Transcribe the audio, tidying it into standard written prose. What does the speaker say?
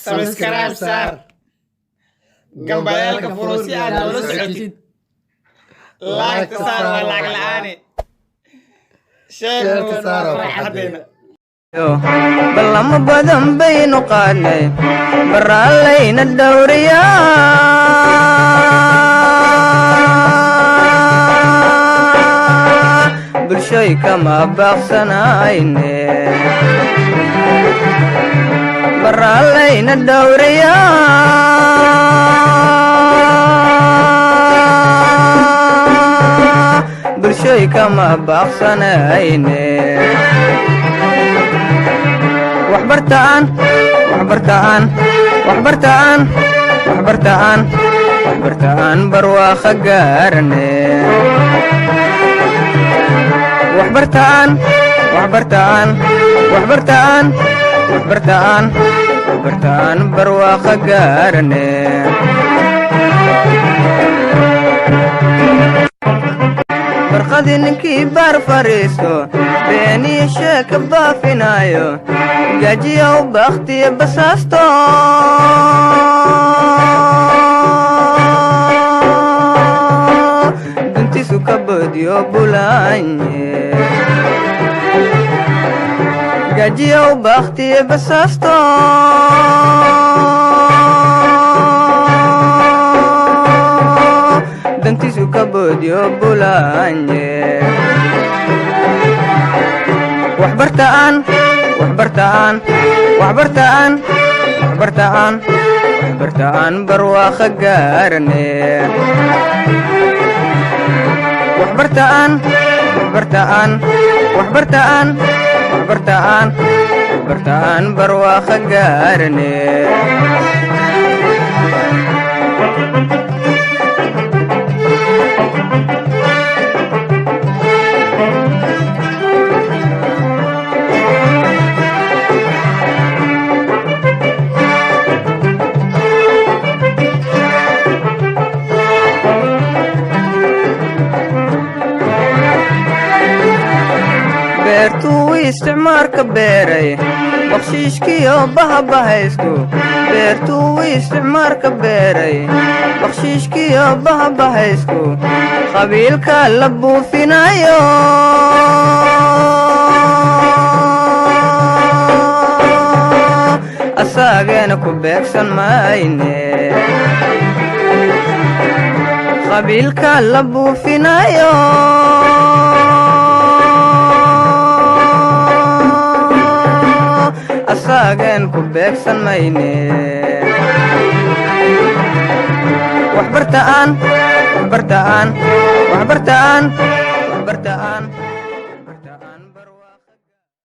Subscribe saar. Gambayaalka furo si aad ula socotid. Like saar waa lacag la'aane. Share saar farxadeena. balama badan baynu qaadnay baraalayna dhowriya bulshoy kama baaqsanayne baraalayna dhowriya bulshoy kama baaqsanayne waxbartaan barwaaqo gaarne waxbartaan barwaaqo gaarne barqadii ninkii baar fariisto beeniyo sheeka baafinayo gajiya u bakhtiya basaasto duntiisu ka boodyo bulaanye gajiya u bakhtiya basaasto dantiisu ka boodyo bulaanye waxbartaan barwaaqo gaarne waxbartaan barwaaqo gaarne beertuu isticmaalka beeray bakshiishkiyo bahabahaysku beertuu isticmaalka beeray bakshiishkiyo bahabahaysku qabiilka la buufinayo asaageena ku beegsan mayne qabiilka la buufinayo asaagen ku beegsan mayne waxbartaan